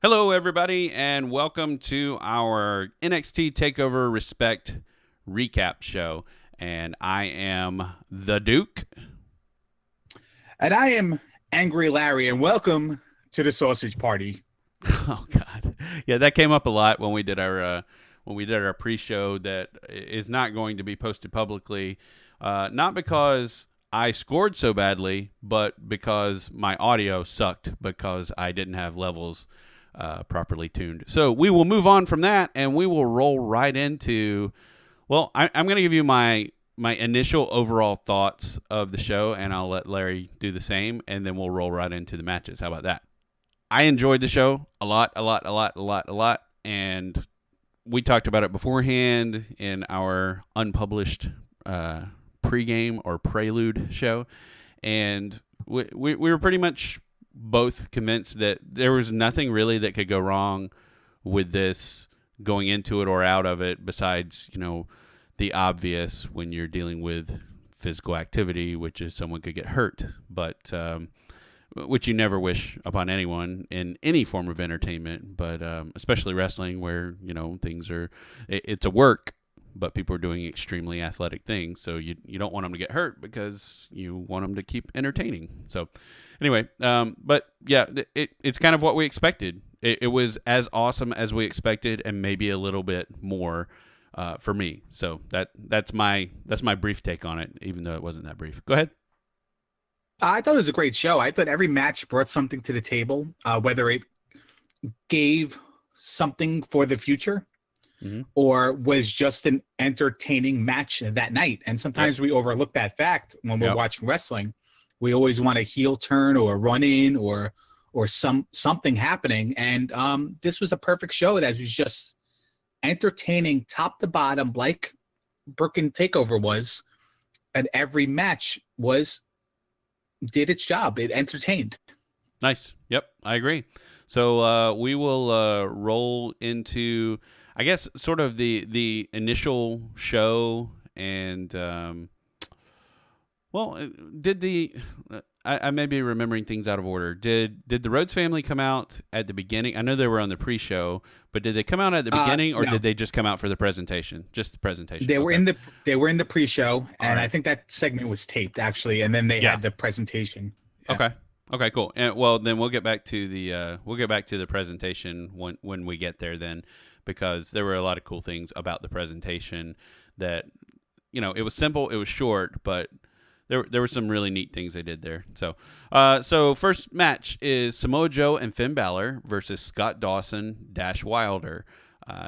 Hello, everybody, and welcome to our NXT Takeover Respect recap show. And I am the Duke. And I am Angry Larry, and welcome to the Sausage Party. Oh God, yeah, that came up a lot when we did our pre-show. That is not going to be posted publicly, not because I scored so badly, but because my audio sucked because I didn't have levels properly tuned. So we will move on from that, and we will roll right into. Well, I'm going to give you my initial overall thoughts of the show, and I'll let Larry do the same, and then we'll roll right into the matches. How about that? I enjoyed the show a lot, and we talked about it beforehand in our unpublished pregame or prelude show, and we were pretty much both convinced that there was nothing really that could go wrong with this going into it or out of it besides, the obvious when you're dealing with physical activity, which is someone could get hurt, but which you never wish upon anyone in any form of entertainment, but especially wrestling where, things are, it's a work, but people are doing extremely athletic things. So you don't want them to get hurt because you want them to keep entertaining. So anyway, but yeah, it's kind of what we expected. It was as awesome as we expected and maybe a little bit more for me. So that's my brief take on it, even though it wasn't that brief. Go ahead. I thought it was a great show. I thought every match brought something to the table, whether it gave something for the future or was just an entertaining match that night. And sometimes we overlook that fact when we're watching wrestling. We always want a heel turn or a run in or something happening. And this was a perfect show that was just entertaining top to bottom, like Brooke Takeover was. And every match did its job. It entertained. Nice. Yep, I agree. So we will roll into, I guess, sort of the initial show, and did the I may be remembering things out of order. Did the Rhodes family come out at the beginning? I know they were on the pre-show, but did they come out at the beginning, or no. did they just come out for the presentation? Just the presentation. They were in the pre-show, and right. I think that segment was taped actually, and then they had the presentation. Yeah. Okay, cool. And well, then we'll get back to the presentation when we get there then, because there were a lot of cool things about the presentation that, it was simple, it was short, but there were some really neat things they did there. So first match is Samoa Joe and Finn Balor versus Scott Dawson - Wilder.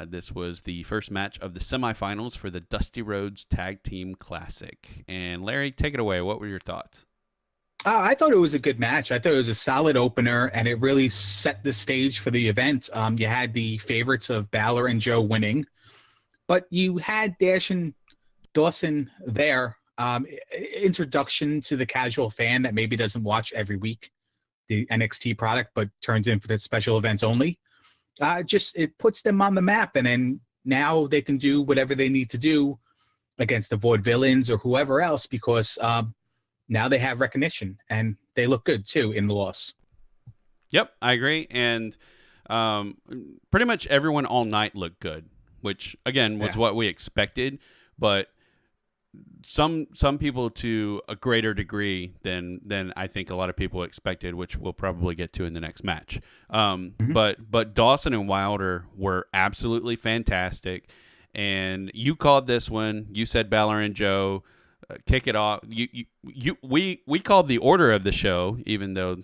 This was the first match of the semifinals for the Dusty Rhodes Tag Team Classic. And Larry, take it away. What were your thoughts? I thought it was a good match. I thought it was a solid opener, and it really set the stage for the event. You had the favorites of Balor and Joe winning, but you had Dash and Dawson there. Introduction to the casual fan that maybe doesn't watch every week the NXT product, but turns in for the special events only. It puts them on the map, and then now they can do whatever they need to do against the Vaudevillains or whoever else, because now they have recognition, and they look good too in the loss. Yep, I agree, and pretty much everyone all night looked good, which again was what we expected, but some people to a greater degree than I think a lot of people expected, which we'll probably get to in the next match. But Dawson and Wilder were absolutely fantastic, and you called this one. You said Balor and Joe kick it off. We called the order of the show, even though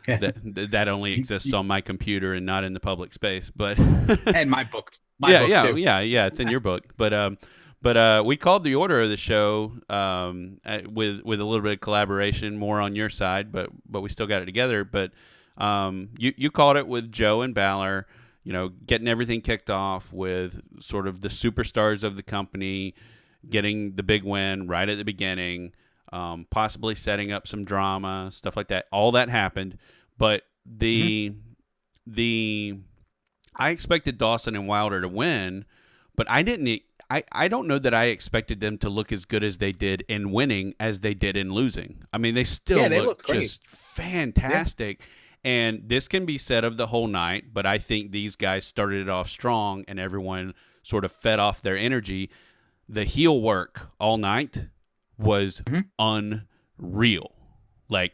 that only exists on my computer and not in the public space. But and my book, too. It's in your book, But we called the order of the show with a little bit of collaboration, more on your side, but we still got it together. But you called it with Joe and Balor, getting everything kicked off with sort of the superstars of the company getting the big win right at the beginning, possibly setting up some drama, stuff like that. All that happened, but I expected Dawson and Wilder to win, but I didn't. I don't know that I expected them to look as good as they did in winning as they did in losing. I mean, they still look just fantastic. And this can be said of the whole night, but I think these guys started it off strong and everyone sort of fed off their energy. The heel work all night was unreal. Like,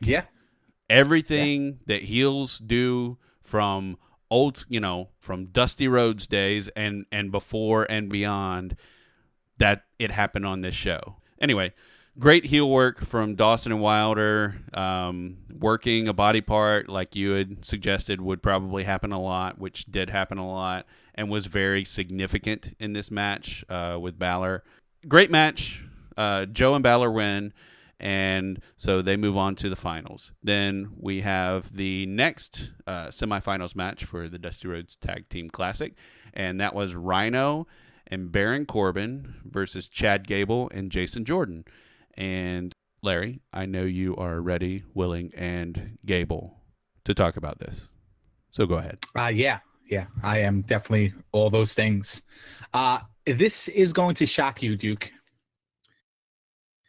everything that heels do from from Dusty Rhodes days and before and beyond, that it happened on this show. Anyway, great heel work from Dawson and Wilder, working a body part like you had suggested would probably happen a lot, which did happen a lot and was very significant in this match with Balor. Great match. Joe and Balor win, and so they move on to the finals. Then we have the next semifinals match for the Dusty Rhodes Tag Team Classic, and that was Rhino and Baron Corbin versus Chad Gable and Jason Jordan. And Larry, I know you are ready, willing, and Gable to talk about this. So go ahead. Yeah, I am definitely all those things. This is going to shock you, Duke.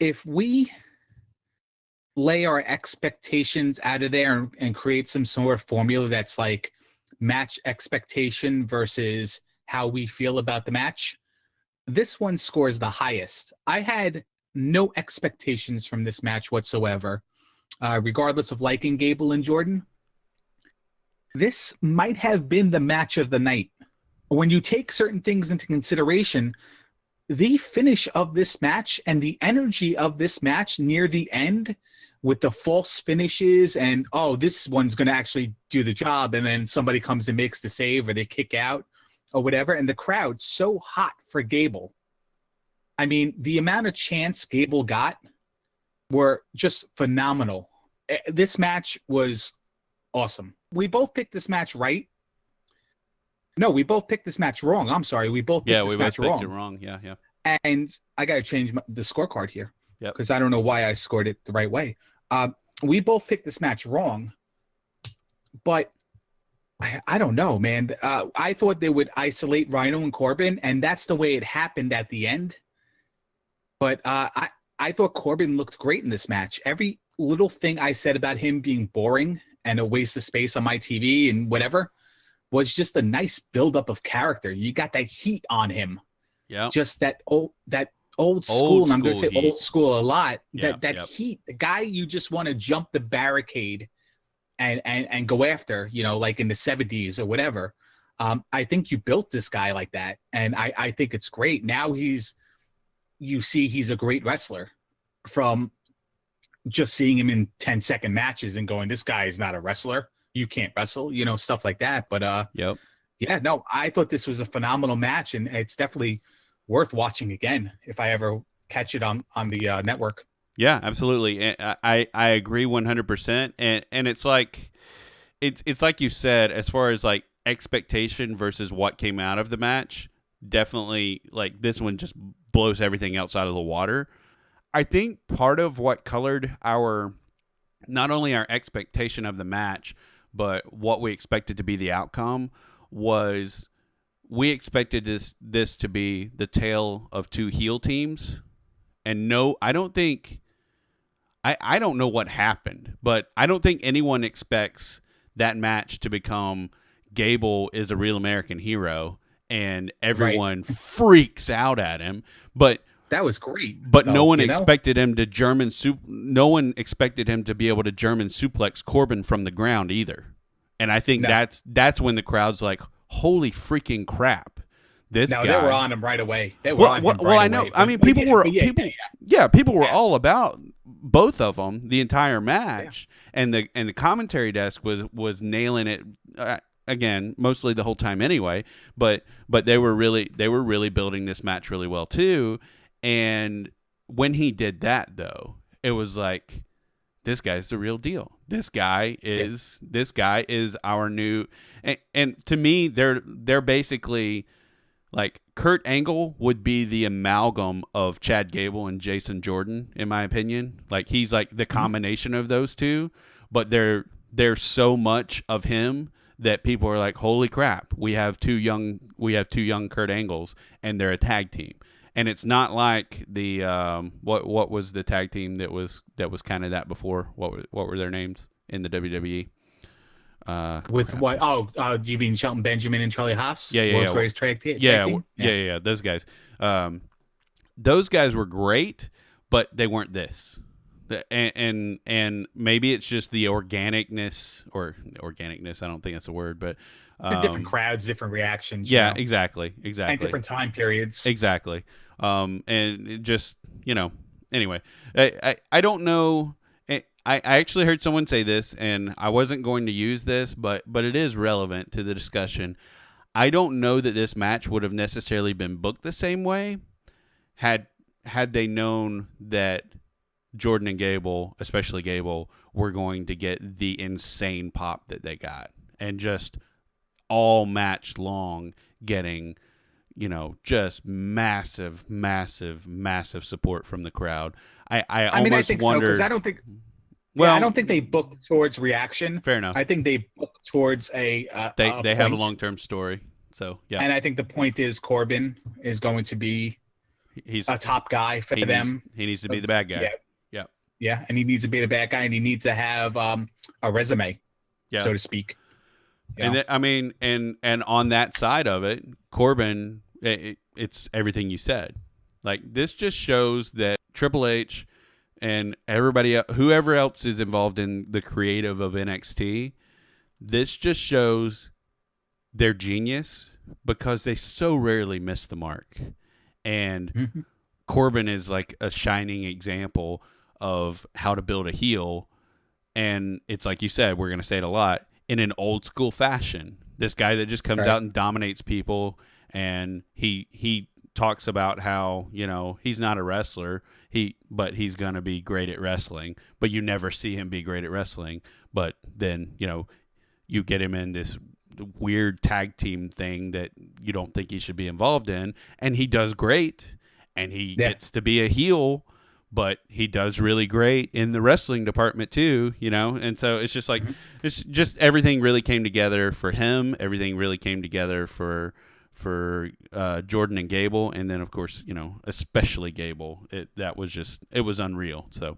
If we lay our expectations out of there and create some sort of formula that's like match expectation versus how we feel about the match, this one scores the highest. I had no expectations from this match whatsoever, regardless of liking Gable and Jordan. This might have been the match of the night. When you take certain things into consideration, the finish of this match and the energy of this match near the end with the false finishes and, oh, this one's going to actually do the job, and then somebody comes and makes the save or they kick out or whatever, and the crowd's so hot for Gable. I mean, the amount of chants Gable got were just phenomenal. This match was awesome. We both picked this match right. No, we both picked this match wrong. I'm sorry. We both picked this match wrong. Yeah, we both picked it wrong. Yeah. And I got to change the scorecard here Yep. because I don't know why I scored it the right way. We both picked this match wrong, but I don't know, man. I thought they would isolate Rhino and Corbin, and that's the way it happened at the end. But I thought Corbin looked great in this match. Every little thing I said about him being boring and a waste of space on my TV and whatever was just a nice buildup of character. You got that heat on him. Yeah. Just that old school, and I'm going to say heat. old school a lot. That Yep. heat, the guy you just want to jump the barricade and go after, like in the 70s or whatever. I think you built this guy like that, and I think it's great. Now you see he's a great wrestler from just seeing him in 10-second matches and going, this guy is not a wrestler. You can't wrestle, stuff like that. But Yep. yeah, no, I thought this was a phenomenal match, and it's definitely worth watching again if I ever catch it on the network. Yeah, absolutely. I agree 100%. And it's like you said, as far as like expectation versus what came out of the match, definitely like this one just blows everything outside of the water. I think part of what colored not only our expectation of the match, but what we expected to be the outcome was we expected this to be the tale of two heel teams. And no, I don't think I don't know what happened, but I don't think anyone expects that match to become Gable is a real American hero and everyone freaks out at him. But that was great. But no one expected him to no one expected him to be able to German suplex Corbin from the ground either. And I think that's when the crowd's like, holy freaking crap. This guy. They were on him right away. They were on him right away. I know. I mean, people were all about both of them the entire match, and the commentary desk was nailing it again, mostly the whole time anyway. But they were really building this match really well too. And when he did that, though, it was like, this guy's the real deal. This guy is our new, and to me, they're basically. Like, Kurt Angle would be the amalgam of Chad Gable and Jason Jordan, in my opinion. Like, he's like the combination of those two, but there's so much of him that people are like, holy crap, we have two young Kurt Angles, and they're a tag team. And it's not like the what was the tag team that was kind of that before? What were their names in the WWE? With what? Oh, you mean Shelton Benjamin and Charlie Haas? Yeah. World's Greatest Tag Team? Yeah. Those guys. Those guys were great, but they weren't this. And maybe it's just the organicness. I don't think that's a word, but different crowds, different reactions. Yeah, exactly. And different time periods. Exactly. And it just, anyway, I don't know. I actually heard someone say this, and I wasn't going to use this, but it is relevant to the discussion. I don't know that this match would have necessarily been booked the same way had they known that Jordan and Gable, especially Gable, were going to get the insane pop that they got, and just all match long getting, just massive support from the crowd. I almost think wondered. So, 'cause I don't think. Well, I don't think they book towards reaction. Fair enough. I think they book towards they have a long-term story. So yeah. And I think the point is Corbin is going to be he's a top guy for them. He needs to be the bad guy. Yeah, and he needs to be the bad guy, and he needs to have a resume, so to speak. And and on that side of it, Corbin, it's everything you said. Like, this just shows that Triple H and everybody, whoever else is involved in the creative of NXT, this just shows their genius, because they so rarely miss the mark. And Corbin is like a shining example of how to build a heel. And it's like you said, we're going to say it a lot, in an old school fashion. This guy that just comes out and dominates people, and he talks about how, he's not a wrestler, but he's going to be great at wrestling, but you never see him be great at wrestling. But then, you get him in this weird tag team thing that you don't think he should be involved in, and he does great, and he gets to be a heel, but he does really great in the wrestling department too, and so it's just like, it's just everything really came together for him. Everything really came together for Jordan and Gable, and then of course, especially Gable. It was unreal. So,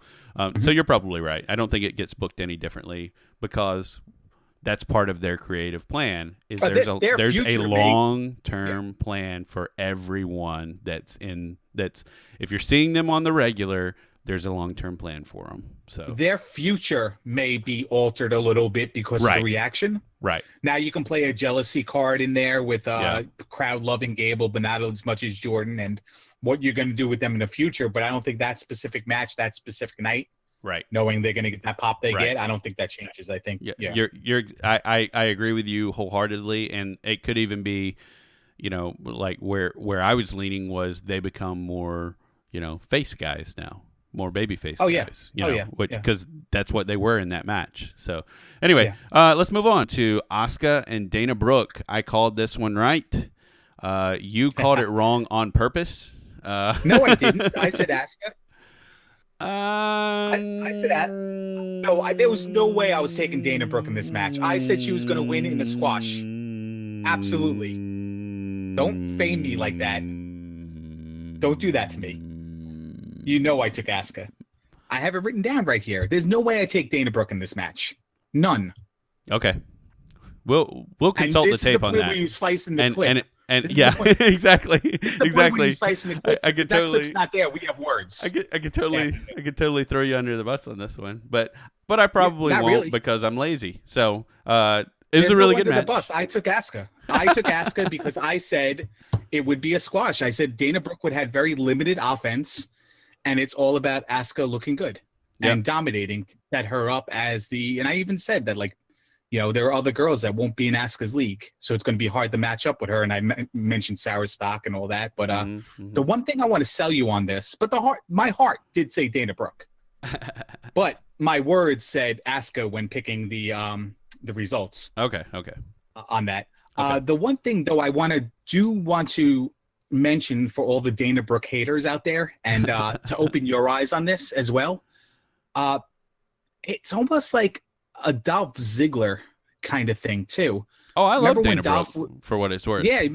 so you're probably right. I don't think it gets booked any differently, because that's part of their creative plan. Is there's a long-term plan for everyone that's if you're seeing them on the regular, there's a long-term plan for them. So their future may be altered a little bit because of the reaction. Right. Now you can play a jealousy card in there with crowd loving Gable, but not as much as Jordan, and what you're going to do with them in the future. But I don't think that specific match, that specific night, knowing they're going to get that pop they get, I don't think that changes. I think I agree with you wholeheartedly, and it could even be, like where I was leaning was they become more, face guys now. More babyface guys, because that's what they were in that match. So anyway, let's move on to Asuka and Dana Brooke. I called this one right. You called it wrong on purpose. No, I didn't. I said Asuka. I said that. No, there was no way I was taking Dana Brooke in this match. I said she was going to win in a squash. Absolutely. Don't fame me like that. Don't do that to me. I took Asuka. I have it written down right here. There's no way I take Dana Brooke in this match. None. Okay. We'll consult the tape on that. Where you slice in the clip. And yeah, exactly. Exactly. I could totally. Clip's not there. We have words. I could totally throw you under the bus on this one, but I probably won't because I'm lazy. So it was a really good match. The bus. I took Asuka. Because I said it would be a squash. I said Dana Brooke would have very limited offense, and it's all about Asuka looking good and dominating to set her up as the. And I even said that, like, there are other girls that won't be in Asuka's league, so it's going to be hard to match up with her. And I mentioned Sarah Stock and all that. But the one thing I want to sell you on this, but my heart did say Dana Brooke, but my words said Asuka when picking the results. Okay. On that, the one thing though I want to mention for all the Dana Brooke haters out there, and to open your eyes on this as well, it's almost like a Dolph Ziggler kind of thing too. Oh, I love Dana Brooke for what it's worth. Yeah,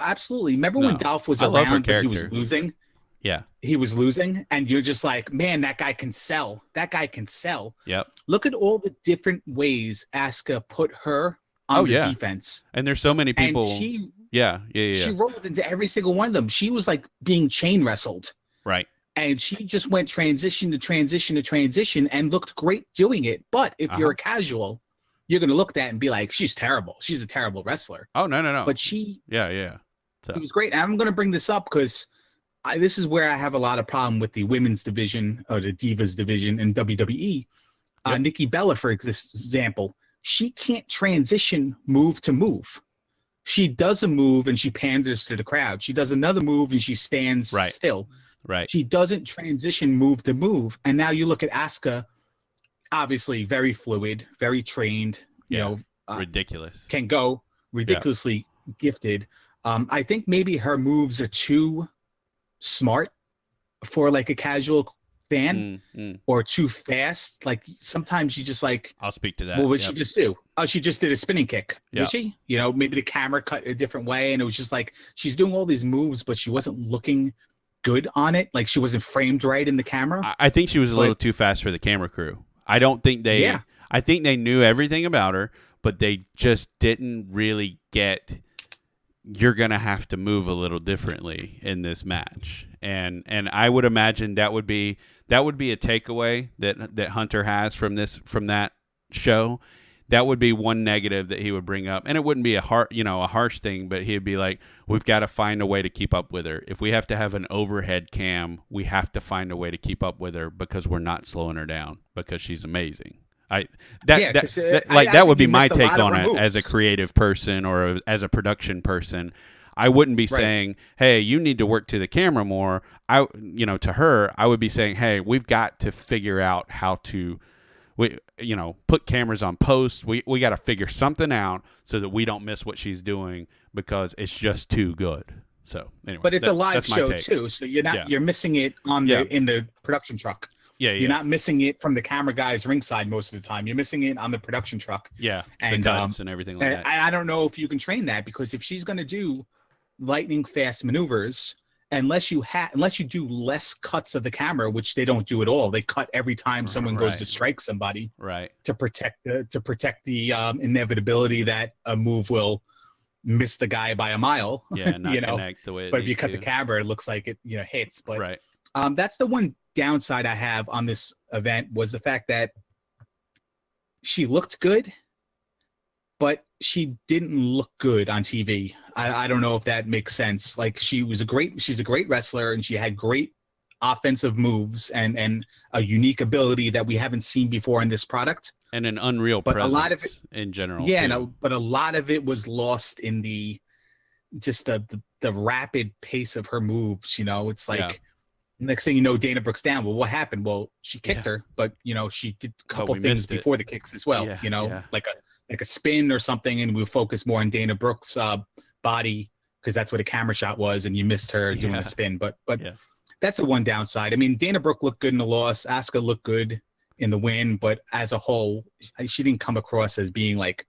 absolutely. Remember when Dolph was around but he was losing? Yeah. he was losing, and you're just like, man, that guy can sell. That guy can sell. Yep. Look at all the different ways Asuka put her on the defense. And there's so many people. And she She rolled into every single one of them. She was like being chain wrestled. Right. And she just went transition to transition to transition and looked great doing it. But if you're a casual, you're going to look at that and be like, she's terrible. She's a terrible wrestler. Oh, no. But she So. It was great. And I'm going to bring this up because this is where I have a lot of problem with the women's division or the Divas division in WWE. Yep. Nikki Bella, for example, she can't transition move to move. She does a move and she panders to the crowd. She does another move and she stands still. Right. She doesn't transition move to move. And now you look at Asuka, obviously very fluid, very trained, ridiculous. Can go ridiculously gifted. I think maybe her moves are too smart for like a casual fan or too fast. Like sometimes you just like, I'll speak to that. What would she just do? Oh, she just did a spinning kick. Yep. Did she? Maybe the camera cut a different way. And it was just like, she's doing all these moves, but she wasn't looking good on it. Like she wasn't framed right in the camera. I think she was a little too fast for the camera crew. I don't think I think they knew everything about her, but they just didn't really get, you're going to have to move a little differently in this match. And I would imagine that would be a takeaway that Hunter has from that show. That would be one negative that he would bring up. And it wouldn't be a harsh thing, but he'd be like, we've got to find a way to keep up with her. If we have to have an overhead cam, we have to find a way to keep up with her because we're not slowing her down because she's amazing. That would be my take on it as a creative person or as a production person. I wouldn't be saying, hey, you need to work to the camera more. To her, I would be saying, hey, we've got to figure out how to put cameras on post. We got to figure something out so that we don't miss what she's doing because it's just too good. So anyway, but it's a live show too, so you're missing it in the production truck. You're not missing it from the camera guys ringside most of the time. You're missing it on the production truck. Yeah, and the cuts and everything like that. I don't know if you can train that because if she's going to do lightning fast maneuvers, unless you do less cuts of the camera, which they don't do at all. They cut every time someone goes to strike somebody, to protect the inevitability that a move will miss the guy by a mile. Yeah, not connect the way. But if you cut the camera, it looks like it hits. But that's the one downside I have on this event was the fact that she looked good, but she didn't look good on TV. I don't know if that makes sense. Like she's a great wrestler and she had great offensive moves and a unique ability that we haven't seen before in this product. And an unreal presence, a lot of it, in general. Yeah, but a lot of it was lost in the rapid pace of her moves. It's like next thing you know, Dana Brooke's down. Well, what happened? Well, she kicked her, but she did a couple things before the kicks as well. Like a spin or something, and we focus more on Dana Brooke's body because that's what a camera shot was, and you missed her doing a spin. But that's the one downside. I mean, Dana Brooke looked good in the loss. Asuka looked good in the win, but as a whole, she didn't come across as being like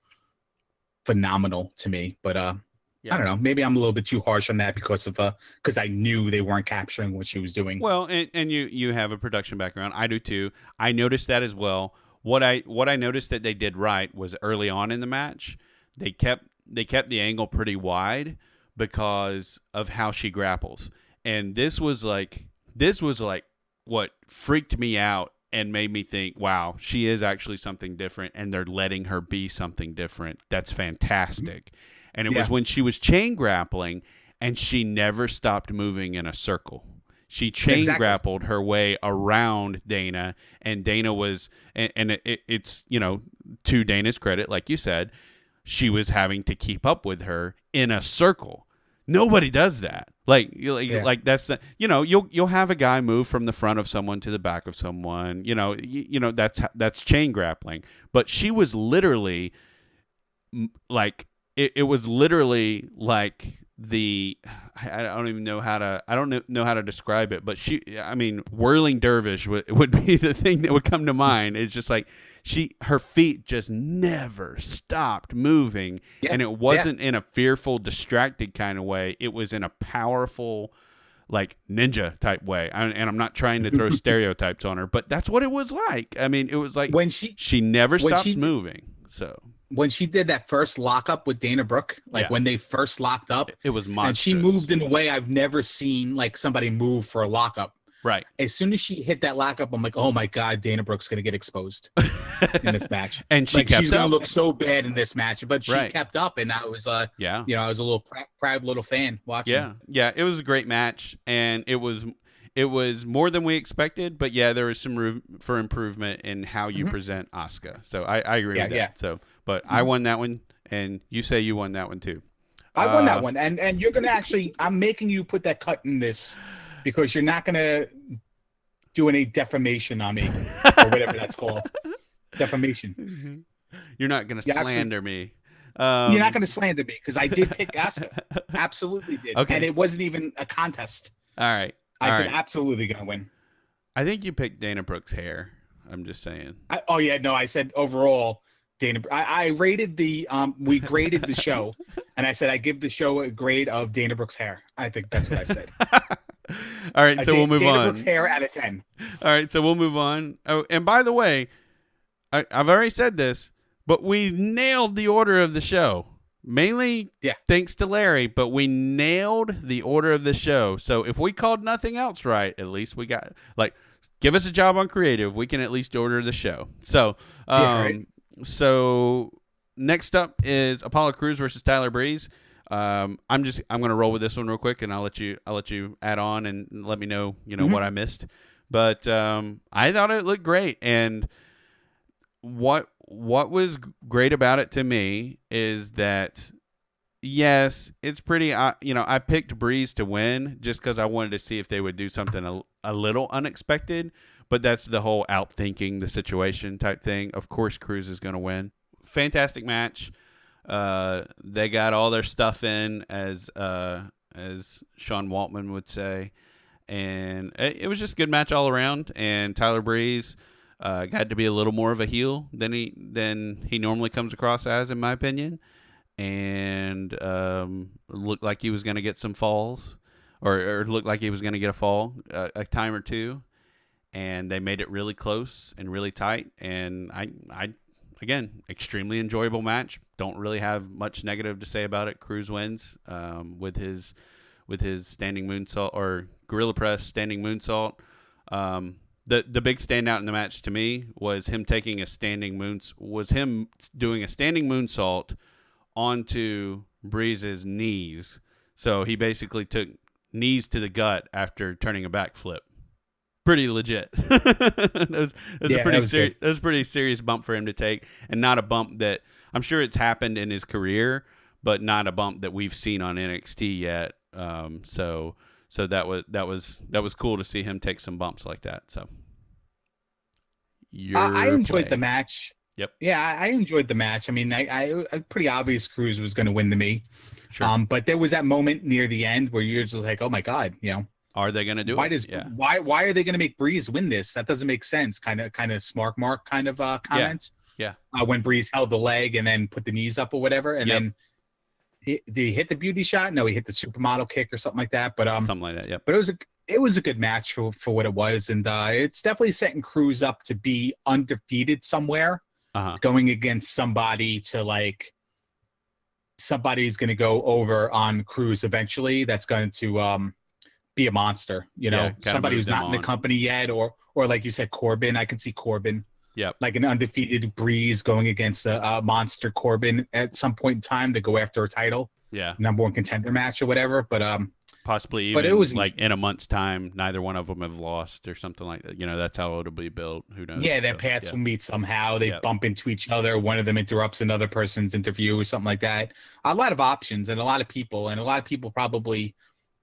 phenomenal to me. But I don't know. Maybe I'm a little bit too harsh on that because I knew they weren't capturing what she was doing. Well, and you have a production background. I do too. I noticed that as well. What I noticed that they did right was early on in the match, they kept the angle pretty wide because of how she grapples. And this was like what freaked me out and made me think, wow, she is actually something different and they're letting her be something different. That's fantastic. And it was when she was chain grappling and she never stopped moving in a circle. She chain grappled her way around Dana, and Dana was, and it's to Dana's credit, like you said, she was having to keep up with her in a circle. Nobody does that. Like that's the you'll have a guy move from the front of someone to the back of someone. That's chain grappling. But she was literally like it was literally like I don't know how to describe it, but whirling dervish would be the thing that would come to mind. It's just like her feet just never stopped moving, and it wasn't in a fearful, distracted kind of way. It was in a powerful, like ninja type way. And I'm not trying to throw stereotypes on her, but that's what it was like. I mean, it was like when she never stops moving. So when she did that first lockup with Dana Brooke, like when they first locked up, it was monstrous. And she moved in a way I've never seen like somebody move for a lockup. Right. As soon as she hit that lockup, I'm like, oh my God, Dana Brooke's gonna get exposed in this match. And she kept she's gonna look so bad in this match, but she kept up, and I was I was a little proud little fan watching. Yeah, it was a great match, and it was more than we expected, but there was some room for improvement in how you present Asuka. So I agree with that. Yeah. So, but I won that one, and you say you won that one too. I won that one, and you're gonna actually. I'm making you put that cut in this because you're not gonna do any defamation on me or whatever that's called. Defamation. You're not gonna slander me. You're not gonna slander me because I did pick Asuka. Absolutely did. Okay. And it wasn't even a contest. All right. I said absolutely gonna win. I think you picked Dana Brooke's hair. I'm just saying. I said overall Dana. I rated we graded the show, and I said I give the show a grade of Dana Brooke's hair. I think that's what I said. All right, so we'll move on. Dana Brooke's hair out of 10. All right, so we'll move on. Oh, and by the way, I've already said this, but we nailed the order of the show. Mainly thanks to Larry, but we nailed the order of the show. So if we called nothing else right, at least we got, give us a job on creative. We can at least order the show. So, so next up is Apollo Crews versus Tyler Breeze. I'm going to roll with this one real quick, and I'll let you add on and let me know, what I missed. But I thought it looked great, and what was great about it to me is that, yes, it's pretty, I picked Breeze to win just because I wanted to see if they would do something a little unexpected, but that's the whole outthinking the situation type thing. Of course, Cruz is going to win. Fantastic match. They got all their stuff in, as Sean Waltman would say, and it was just a good match all around, and Tyler Breeze got to be a little more of a heel than he normally comes across as, in my opinion, and looked like he was going to get some falls, or looked like he was going to get a fall a time or two, and they made it really close and really tight, and I again, extremely enjoyable match. Don't really have much negative to say about it. Cruz wins with his standing moonsault, or gorilla press standing moonsault. The big standout in the match to me was him doing a standing moonsault onto Breeze's knees. So he basically took knees to the gut after turning a backflip. Pretty legit. That was a pretty serious bump for him to take, and not a bump that, I'm sure it's happened in his career, but not a bump that we've seen on NXT yet. So that was cool to see him take some bumps like that. So I enjoyed the match. Yep. Yeah, I enjoyed the match. I mean, I pretty obvious Cruz was going to win to me. Sure. But there was that moment near the end where you're just like, oh my God, are they going to do it? Why are they going to make Breeze win this? That doesn't make sense. Kind of smart mark kind of comments. Yeah. When Breeze held the leg and then put the knees up or whatever, and then did he hit the beauty shot? No, he hit the supermodel kick or something like that. But something like that. Yeah. But it was a good match for what it was, and it's definitely setting Cruz up to be undefeated somewhere, going against somebody somebody's going to go over on Cruz eventually. That's going to be a monster, somebody who's not in the company yet, or like you said, Corbin. I can see Corbin, like an undefeated Breeze going against a monster Corbin at some point in time to go after a title, number one contender match or whatever. But possibly even, but it was like in a month's time, neither one of them have lost or something like that. That's how it'll be built. Who knows? Yeah, their paths will meet somehow. They bump into each other. One of them interrupts another person's interview or something like that. A lot of options and a lot of people probably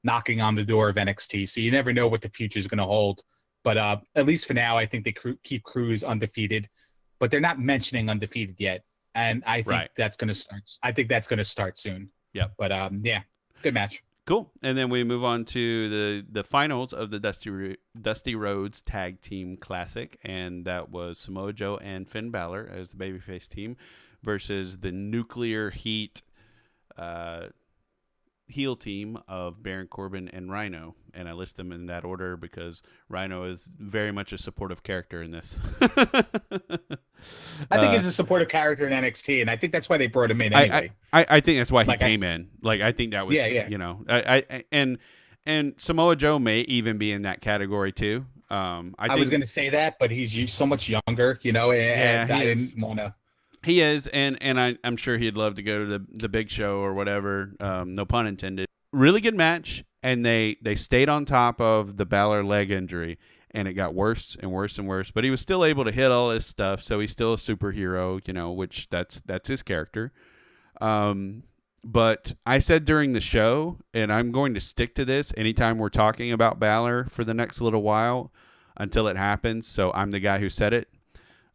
knocking on the door of NXT. So you never know what the future is going to hold. But at least for now, I think they keep Cruz undefeated. But they're not mentioning undefeated yet. And I think that's going to start. I think that's going to start soon. Yeah. But good match. Cool. And then we move on to the finals of the Dusty Rhodes Tag Team Classic. And that was Samoa Joe and Finn Balor as the babyface team versus the Nuclear Heat heel team of Baron Corbin and Rhino, and I list them in that order because Rhino is very much a supportive character in this. I think he's a supportive character in NXT, and I think that's why they brought him in anyway. I think that's why he came in. Like, I think that was, and Samoa Joe may even be in that category too. I was going to say that, but he's so much younger, and I didn't want to. He is, and I'm sure he'd love to go to the big show or whatever. No pun intended. Really good match, and they stayed on top of the Balor leg injury, and it got worse and worse and worse. But he was still able to hit all this stuff, so he's still a superhero, which that's his character. But I said during the show, and I'm going to stick to this anytime we're talking about Balor for the next little while until it happens. So I'm the guy who said it.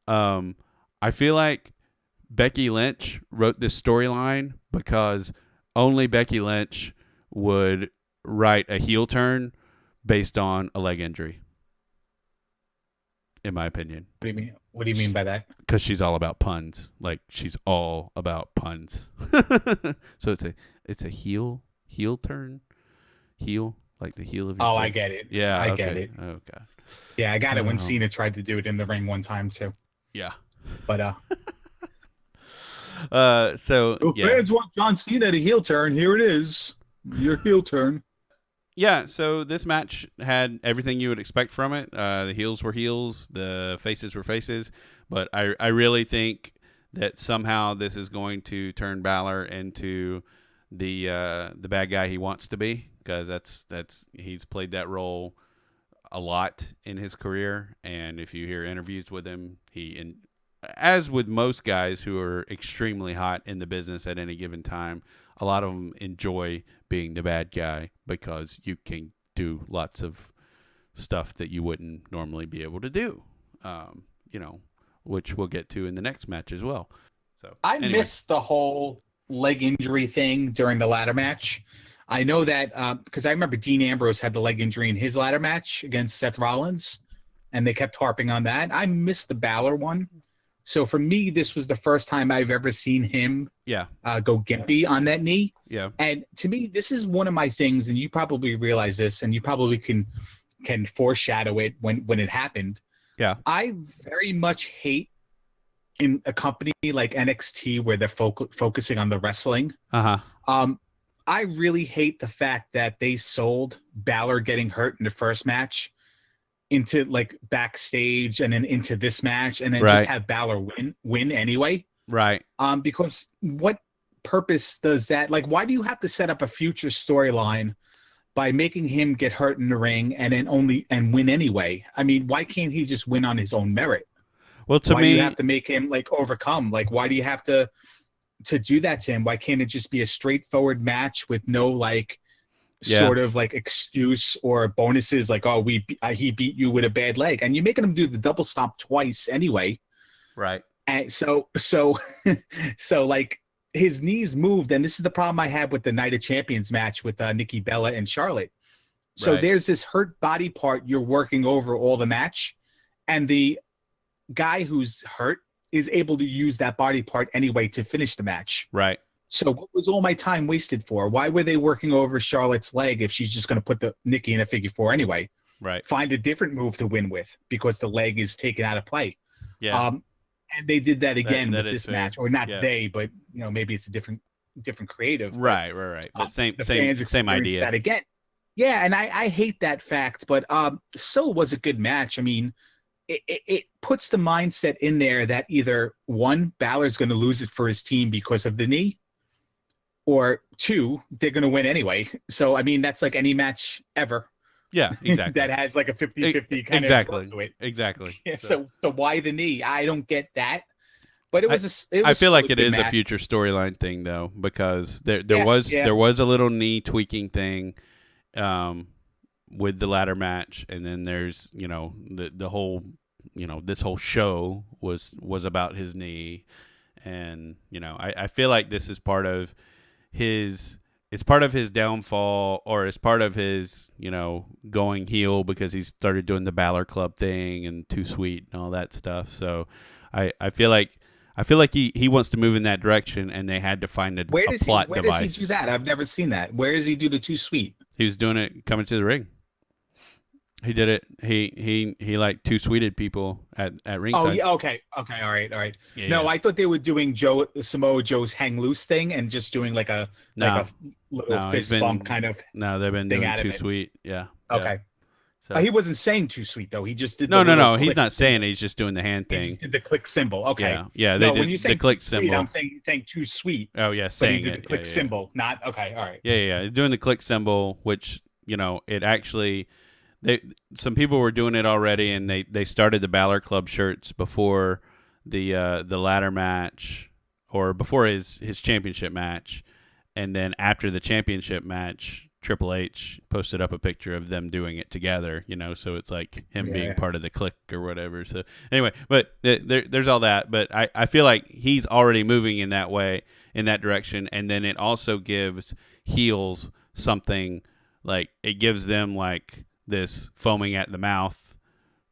I feel like Becky Lynch wrote this storyline because only Becky Lynch would write a heel turn based on a leg injury, in my opinion. What do you mean? What do you mean by that? Because she's all about puns. Like, she's all about puns. So it's a heel turn, heel, like the heel of your foot. I get it. Yeah, I get it. Oh god. Yeah, I got it when Cena tried to do it in the ring one time too. Yeah. But fans want John Cena to heel turn. Here it is. Your heel turn. Yeah, so this match had everything you would expect from it. The heels were heels, the faces were faces, but I really think that somehow this is going to turn Balor into the bad guy he wants to be, because that's he's played that role a lot in his career, and if you hear interviews with him, as with most guys who are extremely hot in the business at any given time, a lot of them enjoy being the bad guy because you can do lots of stuff that you wouldn't normally be able to do, which we'll get to in the next match as well. So I missed the whole leg injury thing during the ladder match. I know that because I remember Dean Ambrose had the leg injury in his ladder match against Seth Rollins, and they kept harping on that. I missed the Balor one. So for me, this was the first time I've ever seen him go gimpy on that knee. Yeah. And to me, this is one of my things, and you probably realize this, and you probably can foreshadow it when it happened. Yeah. I very much hate in a company like NXT where they're focusing on the wrestling. Uh-huh. I really hate the fact that they sold Balor getting hurt in the first match into like backstage and then into this match and then just have Balor win anyway. Right. Because what purpose does that? Like, why do you have to set up a future storyline by making him get hurt in the ring and then win anyway? I mean, why can't he just win on his own merit? Well, why do you have to make him like overcome? Like, why do you have to do that to him? Why can't it just be a straightforward match with no like sort of like excuse or bonuses like, oh, he beat you with a bad leg, and you're making him do the double stomp twice anyway. Right. And so like his knees moved, and this is the problem I had with the Night of Champions match with Nikki Bella and Charlotte. So there's this hurt body part you're working over all the match, and the guy who's hurt is able to use that body part anyway to finish the match. Right. So what was all my time wasted for? Why were they working over Charlotte's leg if she's just going to put the Nikki in a figure four anyway? Right. Find a different move to win with because the leg is taken out of play. Yeah. And they did that again with this fair. match, or not they, but maybe it's a different creative. Right. But same idea. That again. Yeah, and I hate that fact, but so was a good match. I mean, it puts the mindset in there that either one, Balor's going to lose it for his team because of the knee, or two, they're going to win anyway. So, I mean, that's like any match ever. Yeah, exactly. That has like a 50-50 kind of flow to it. Exactly. Yeah, so why the knee? I don't get that. But I feel like it is a future storyline thing though, because there was a little knee tweaking thing with the ladder match, and then there's the whole this whole show was about his knee, and I feel like this is part of his downfall, or it's part of his going heel, because he started doing the Balor Club thing and Too Sweet and all that stuff. So I feel like I feel like he wants to move in that direction, and they had to find a plot device. Where does he do that? I've never seen that. Where does he do the too sweet? He was doing it coming to the ring. He did it. He like too sweeted people at ringside. Oh yeah, okay, all right. Yeah, no, yeah. I thought they were doing Samoa Joe's hang loose thing and just doing like a little fist bump kind of. No, they've been doing too sweet. Yeah. Okay. Yeah. So. He wasn't saying too sweet though. He just did. No. He's not saying it. He's just doing the hand thing. He just did the click symbol. Okay. Yeah. They did when you say the click sweet, symbol. I'm saying too sweet. Oh yeah, but saying he did the click symbol. Not okay. All right. Yeah. He's doing the click symbol, which it actually. Some people were doing it already, and they started the Balor Club shirts before the ladder match, or before his championship match, and then after the championship match, Triple H posted up a picture of them doing it together. So it's like him being part of the clique or whatever. So anyway, but there's all that, but I feel like he's already moving in that way, in that direction, and then it also gives heels something, like it gives them like this foaming at the mouth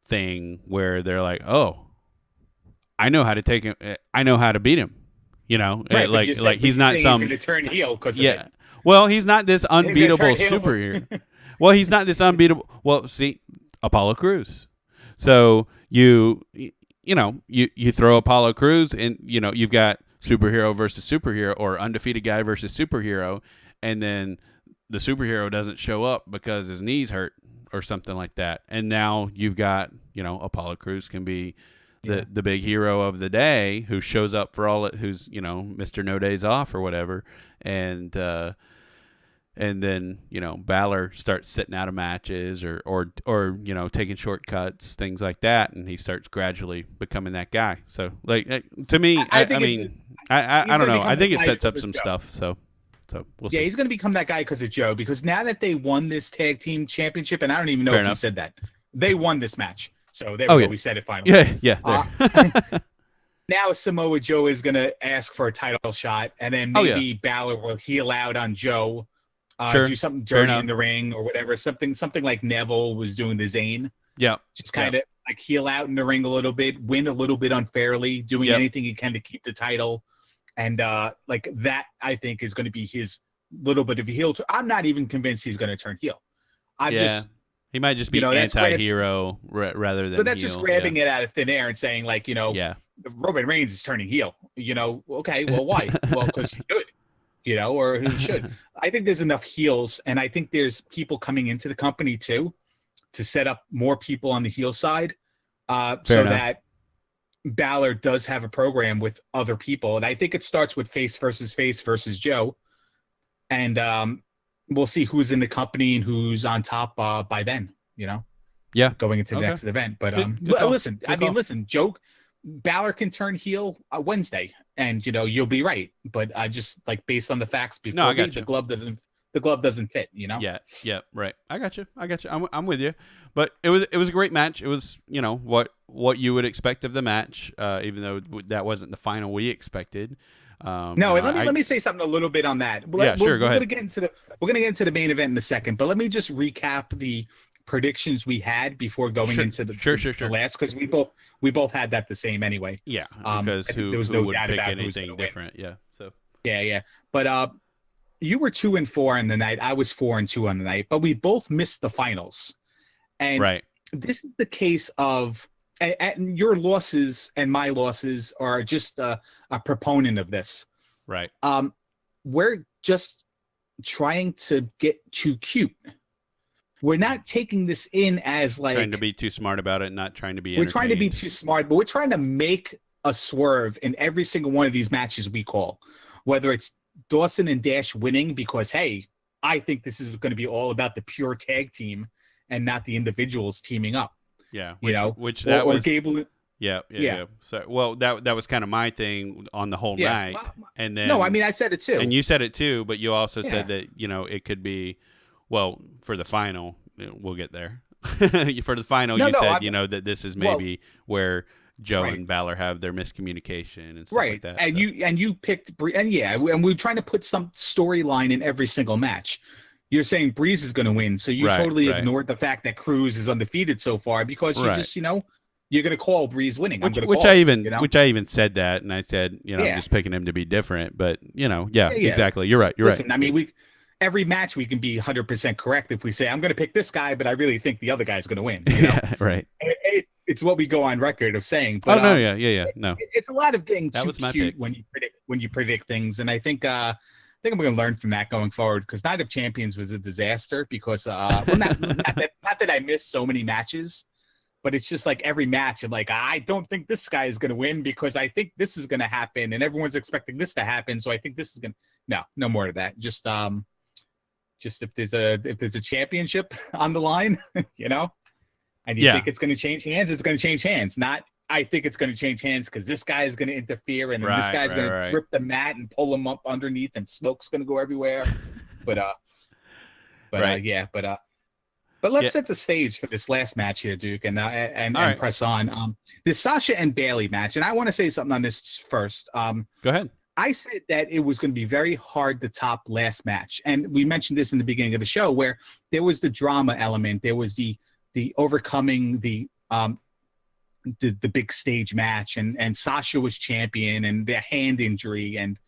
thing where they're like, oh, I know how to take him. I know how to beat him. Right, like he's not some. He's going to turn heel because Well, he's not this unbeatable superhero. Well, he's not this unbeatable. Well, see, Apollo Crews. So you throw Apollo Crews, and you've got superhero versus superhero, or undefeated guy versus superhero, and then the superhero doesn't show up because his knees hurt or something like that. And now you've got, Apollo Crews can be the big hero of the day who shows up for all it, who's, Mr. No Days Off or whatever. And then, Balor starts sitting out of matches or taking shortcuts, things like that. And he starts gradually becoming that guy. So to me, I don't know. I think it sets up some stuff. So we'll see. Yeah, he's going to become that guy because of Joe. Because now that they won this tag team championship, and I don't even know if he said that, they won this match. So there we go. We said it finally. Yeah. Now Samoa Joe is going to ask for a title shot, and then maybe Balor will heel out on Joe, do something dirty in the ring or whatever. Something like Neville was doing to Zayn. Yeah. Just kind of like heel out in the ring a little bit, win a little bit unfairly, doing anything he can to keep the title. And like that, I think, is going to be his little bit of a heel. I'm not even convinced he's going to turn heel. He might just be anti-hero rather than. But that's heel. just grabbing it out of thin air and saying like, Roman Reigns is turning heel. Okay, well, why? Well, because he should, or he should. I think there's enough heels, and I think there's people coming into the company too, to set up more people on the heel side, that Balor does have a program with other people. And I think it starts with face versus Joe. And we'll see who's in the company and who's on top by then, Yeah. Going into the next event. But listen, Joe, Balor can turn heel Wednesday, and you'll be right. But I just based on the facts before the glove doesn't fit, Yeah, right. I got you. I'm with you. But it was a great match. It was, what you would expect of the match, even though that wasn't the final we expected. Let me say something a little bit on that. Sure. Go ahead. We're gonna get into the main event in a second, but let me just recap the predictions we had before going into the last, because we both had that the there anyway. Yeah, because who would pick anything different? Yeah. So yeah. But you were 2-4 on the night. I was 4-2 on the night, but we both missed the finals. And this is the case of. And your losses and my losses are just a proponent of this. Right. We're just trying to get too cute. We're not taking this in as trying to be too smart about it, not trying to be. We're trying to be too smart, but we're trying to make a swerve in every single one of these matches we call. Whether it's Dawson and Dash winning because, hey, I think this is going to be all about the pure tag team and not the individuals teaming up. Yeah, which was Gable. Yeah. So, that was kind of my thing on the whole night, and then I said it too, and you said it too, but you also said that it could be, for the final, we'll get there. For the final, said that this is maybe where Joe and Balor have their miscommunication and stuff like that. And you picked and we're trying to put some storyline in every single match. You're saying Breeze is going to win, so you totally ignored the fact that Cruz is undefeated so far because you just, you're going to call Breeze winning. I'm going to which call I it, even you know? which I even said that, and I said, I'm Yeah. just picking him to be different. But yeah, Yeah. exactly. You're right. You're Listen, right. I mean, every match we can be 100% correct if we say I'm going to pick this guy, but I really think the other guy's going to win. You know, Yeah, right. it's what we go on record of saying. Oh But no, yeah, no. it's a lot of getting That too was my cute pick. when you predict things, and I think I'm going to learn from that going forward, because Night of Champions was a disaster because not that I missed so many matches, but it's just like every match I'm like, I don't think this guy is going to win because I think this is going to happen, and everyone's expecting this to happen, so I think this is going to no more of that. Just if there's a championship on the line, and you think it's going to change hands, it's going to change hands. Not I think it's going to change hands because this guy is going to interfere, and then this guy's going to rip the mat and pull him up underneath, and smoke's going to go everywhere. But let's set the stage for this last match here, Duke, and press on. This Sasha and Bayley match, and I want to say something on this first. Go ahead. I said that it was going to be very hard to top last match, and we mentioned this in the beginning of the show, where there was the drama element, there was the overcoming the big stage match, and Sasha was champion, and the hand injury, and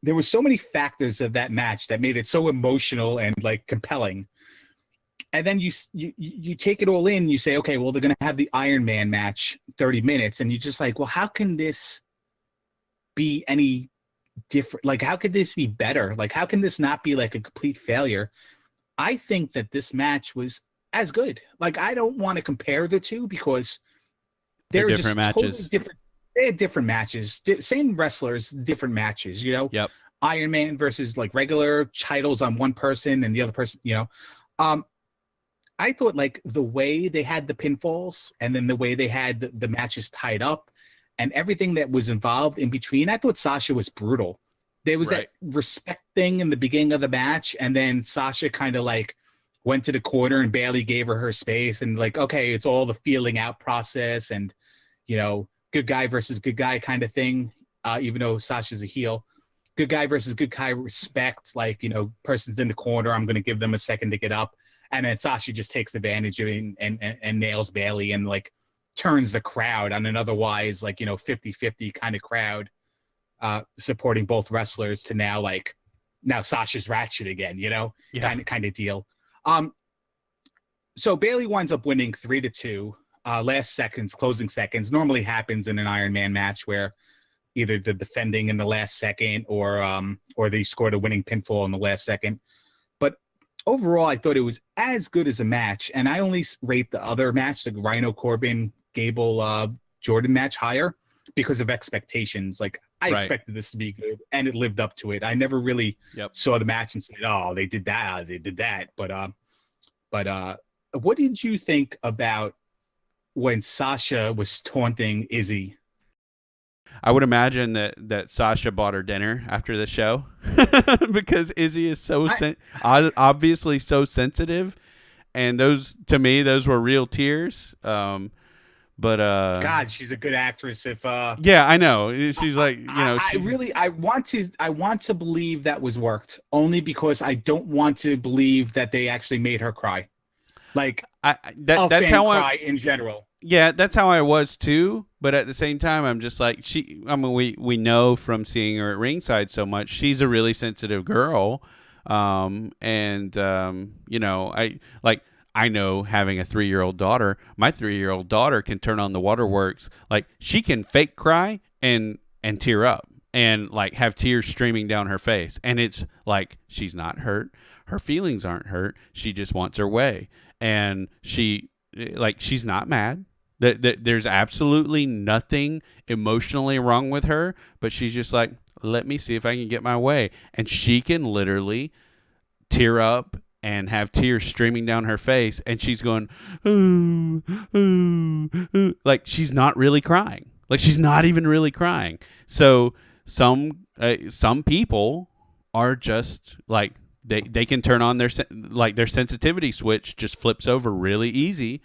there was so many factors of that match that made it so emotional and like compelling. And then you take it all in, you say, okay, well, they're going to have the Iron Man match 30 minutes. And you're just like, well, how can this be any different? Like, how could this be better? Like, how can this not be like a complete failure? I think that this match was as good. Like, I don't want to compare the two because they're different just matches. Totally different. They had different matches, same wrestlers, different matches, Yep. Iron Man versus like regular titles on one person and the other person, I thought like the way they had the pinfalls and then the way they had the matches tied up and everything that was involved in between, I thought Sasha was brutal. There was that respect thing in the beginning of the match, and then Sasha kind of like went to the corner and Bayley gave her space, and like, okay, it's all the feeling out process and, good guy versus good guy kind of thing, even though Sasha's a heel. Good guy versus good guy respect, like, person's in the corner, I'm going to give them a second to get up. And then Sasha just takes advantage of it and nails Bayley and like turns the crowd on an otherwise like 50-50 kind of crowd supporting both wrestlers to now Sasha's ratchet again, kind of deal. So Bayley winds up winning 3-2. Last seconds, closing seconds, normally happens in an Iron Man match where either the defending in the last second or they scored a winning pinfall in the last second. Overall, I thought it was as good as a match, and I only rate the other match, the Rhino, Corbin, Gable, Jordan match higher because of expectations. Like, I expected this to be good, and it lived up to it. I never really saw the match and said, oh, they did that. But what did you think about when Sasha was taunting Izzy? I would imagine that Sasha bought her dinner after the show because Izzy is so obviously so sensitive, and those were real tears. But God, she's a good actress. Yeah, I know. She's like, I want to believe that was worked, only because I don't want to believe that they actually made her cry. Like, that's how I cry in general. Yeah, that's how I was too. But at the same time, I'm just like, we know from seeing her at ringside so much, she's a really sensitive girl. I know, having a 3-year-old daughter, my 3-year-old daughter can turn on the waterworks. Like, she can fake cry and tear up and like have tears streaming down her face. And it's like, she's not hurt. Her feelings aren't hurt. She just wants her way. And she's not mad. There's absolutely nothing emotionally wrong with her, but she's just like, let me see if I can get my way. And she can literally tear up and have tears streaming down her face, and she's going, ooh, ooh, ooh. Like, she's not really crying. Like, she's not even really crying. So some people are just like, they can turn on their sensitivity switch just flips over really easy.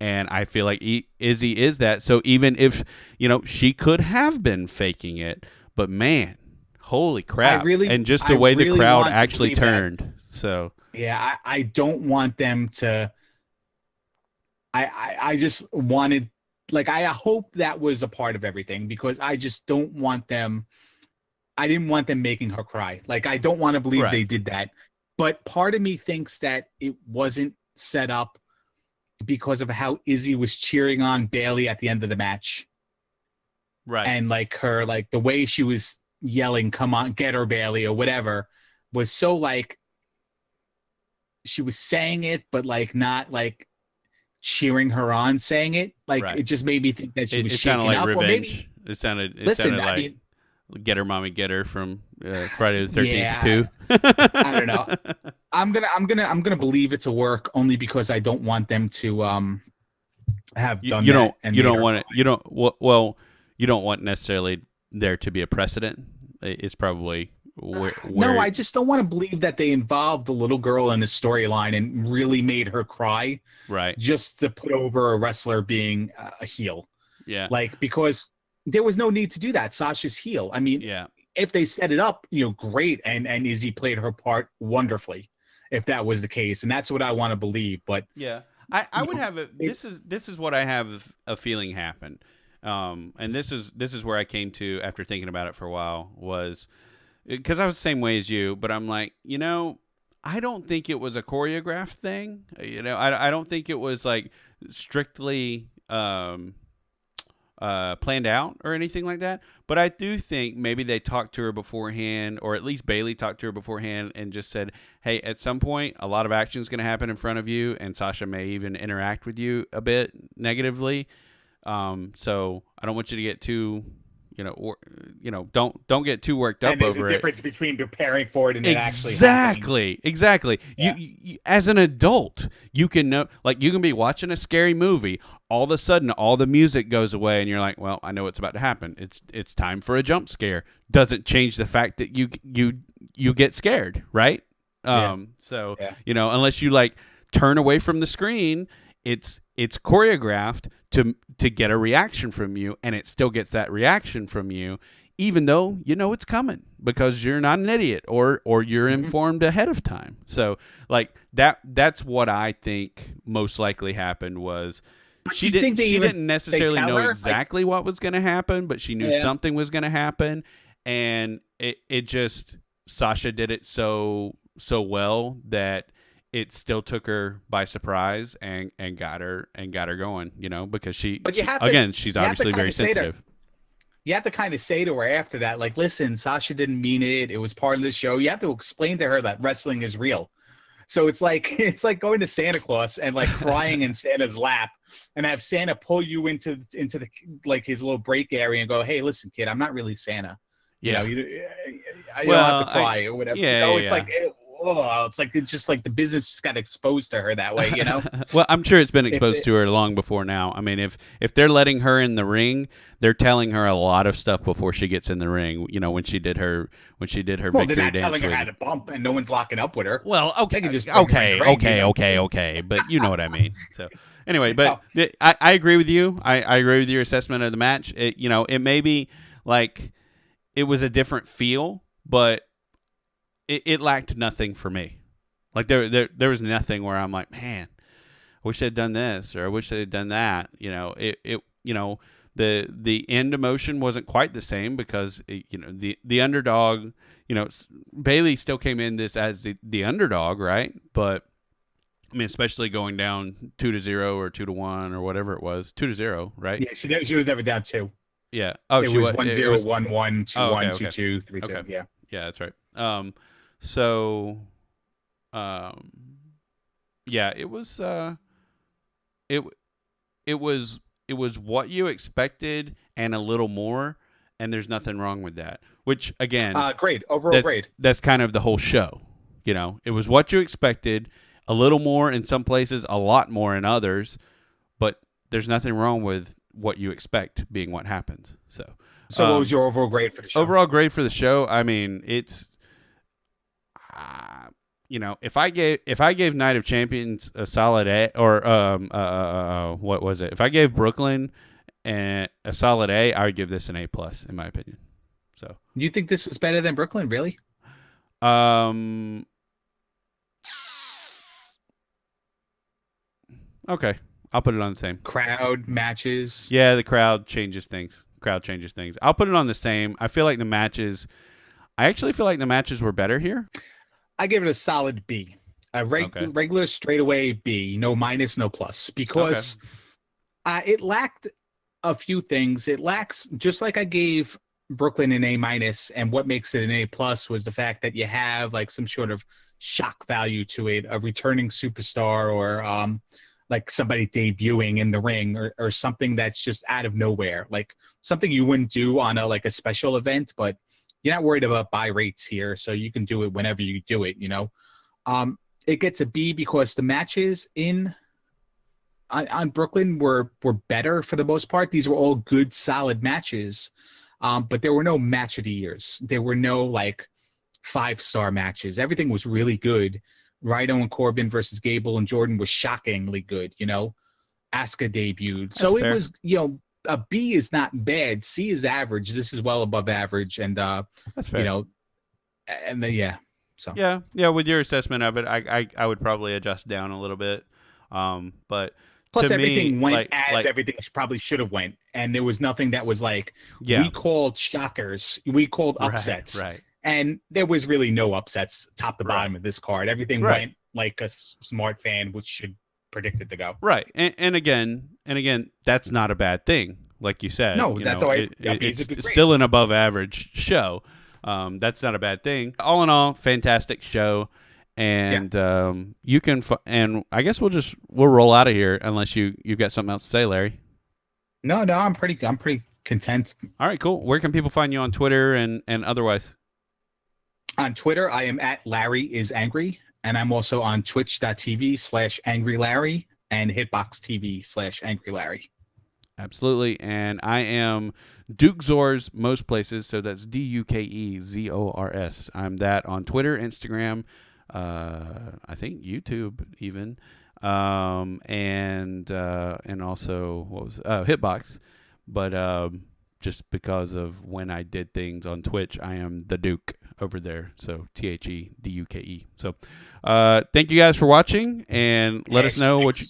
And I feel like Izzy is that. So even if, she could have been faking it, but man, holy crap. And just the way the crowd actually turned. That. So, yeah, I don't want them to, I just wanted like, I hope that was a part of everything, because I just don't want them. I didn't want them making her cry. Like, I don't want to believe Right. they did that. But part of me thinks that it wasn't set up because of how Izzy was cheering on Bayley at the end of the match. Right. And like her, like the way she was yelling, "Come on, get her, Bayley," or whatever, was so like she was saying it, but like not like cheering her on saying it. Like, Right. it just made me think that she was It sounded shaking like up. revenge. Or maybe, It sounded listen, I like mean, Get Her Mommy Get Her from Friday the 13th yeah, too. I don't know. I'm gonna believe it's a work, only because I don't want them to have done You that. don't And you don't want it. You don't well you don't want necessarily there to be a precedent. It's probably where No, I just don't want to believe that they involved the little girl in the storyline and really made her cry right. just to put over a wrestler being a heel. Yeah. Like, because there was no need to do that. Sasha's heel. I mean, Yeah. if they set it up, great, and Izzy played her part wonderfully, if that was the case, and that's what I want to believe. But yeah, I would have a this is what I have a feeling happened, and this is where I came to after thinking about it for a while, was because I was the same way as you, but I'm like, I don't think it was a choreographed thing. I don't think it was like strictly planned out or anything like that. But I do think maybe they talked to her beforehand, or at least Bayley talked to her beforehand and just said, hey, at some point, a lot of action is going to happen in front of you, and Sasha may even interact with you a bit negatively. So I don't want you to get too, don't get too worked up over it. And there's a difference between preparing for it and exactly, actually exactly. Yeah. You, as an adult, you can know, like, you can be watching a scary movie. All of a sudden, all the music goes away, and you're like, "Well, I know what's about to happen. It's time for a jump scare." Doesn't change the fact that you get scared, right? So unless you like turn away from the screen, it's choreographed to get a reaction from you, and it still gets that reaction from you, even though it's coming, because you're not an idiot or you're informed ahead of time. So like that's what I think most likely happened was. She didn't necessarily know exactly what was going to happen, but she knew something was going to happen, and it just Sasha did it so well that it still took her by surprise and got her going, because she's obviously very sensitive. You have to kind of say to her after that, like, listen, Sasha didn't mean it. It was part of the show. You have to explain to her that wrestling is real. So it's like going to Santa Claus and like crying in Santa's lap, and have Santa pull you into the like his little break area and go, "Hey, listen, kid, I'm not really Santa. Yeah, you don't have to cry or whatever." It's like it's just like the business just got exposed to her that way. Well, I'm sure it's been exposed to her long before now. I mean, if they're letting her in the ring, they're telling her a lot of stuff before she gets in the ring. When she did her victory dance. They're not telling her how to bump, and no one's locking up with her. Well, okay, okay, but you know what I mean. So anyway, but I agree with you. I agree with your assessment of the match. It may be like it was a different feel, but it lacked nothing for me. Like there was nothing where I'm like, man, I wish they'd done this, or I wish they'd done that. The end emotion wasn't quite the same because the underdog. Bayley still came in this as the underdog, right? But I mean, especially going down 2-0 or 2-1 or whatever it was, 2-0, right? Yeah, she was never down 2. Yeah. Oh, it was 1-0, 1-1, 2-1, 2-2, 3-2. Okay. Yeah. Yeah, that's right. So, yeah, it was it was what you expected and a little more, and there's nothing wrong with that. Which again, great overall grade. That's kind of the whole show. It was what you expected, a little more in some places, a lot more in others, but there's nothing wrong with what you expect being what happens. So what was your overall grade for the show? Overall grade for the show, I mean, it's if I gave Night of Champions a solid A, or what was it? If I gave Brooklyn a solid A, I would give this an A+ in my opinion. So you think this was better than Brooklyn, really? Okay. I'll put it on the same. Crowd matches. Yeah, the crowd changes things. I'll put it on the same. I actually feel like the matches were better here. I give it a solid B. A regular straightaway B. No minus, no plus. Because it lacked a few things. It lacks, just like I gave Brooklyn an A minus, and what makes it an A plus was the fact that you have like some sort of shock value to it, a returning superstar, or like somebody debuting in the ring, or something that's just out of nowhere, like something you wouldn't do on a special event, but you're not worried about buy rates here, so you can do it whenever you do it, It gets a B because the matches on Brooklyn were better for the most part. These were all good, solid matches, but there were no match of the years. There were no like 5-star matches. Everything was really good. Rhino and Corbin versus Gable and Jordan was shockingly good. Asuka debuted, so it was a B is not bad. C is average. This is well above average, and that's fair. And then so yeah. With your assessment of it, I would probably adjust down a little bit, but. Plus, everything went as everything probably should have went, and there was nothing that was like we called shockers, we called upsets, right. And there was really no upsets top to bottom of this card. Everything went like a smart fan would should predict it to go. Right, and again, that's not a bad thing, like you said. No, that's always it's still an above average show. That's not a bad thing. All in all, fantastic show. And you can, and I guess we'll roll out of here unless you've got something else to say, Larry. No, I'm pretty content. All right, cool. Where can people find you on Twitter and otherwise? On Twitter, I am at Larry is Angry, and I'm also on twitch.tv/AngryLarry and hitboxtv/AngryLarry. Absolutely, and I am Duke Zors most places, so that's DukeZors. I'm that on Twitter, Instagram. I think YouTube even, and also what was Hitbox, but just because of when I did things on Twitch, I am the Duke over there. So TheDuke. So thank you guys for watching, and let us know what you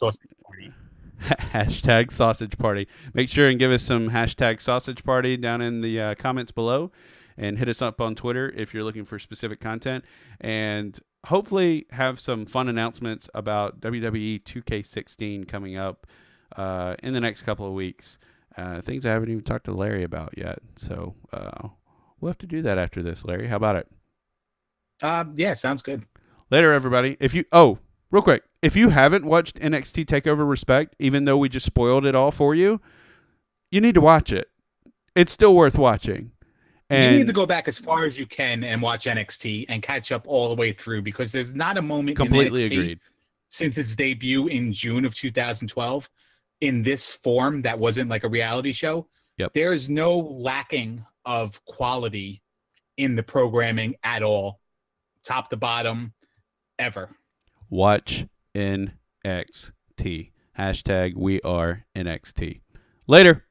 hashtag sausage party. Make sure and give us some hashtag sausage party down in the comments below, and hit us up on Twitter if you're looking for specific content, and hopefully have some fun announcements about WWE 2K16 coming up in the next couple of weeks. Things I haven't even talked to Larry about yet. So we'll have to do that after this, Larry. How about it? Yeah, sounds good. Later, everybody. Real quick, if you haven't watched NXT Takeover Respect, even though we just spoiled it all for you, you need to watch it. It's still worth watching. And you need to go back as far as you can and watch NXT and catch up all the way through, because there's not a moment completely in NXT agreed since its debut in June of 2012 in this form that wasn't like a reality show. Yep. There's no lacking of quality in the programming at all, top to bottom, ever. Watch NXT. Hashtag we are NXT. Later.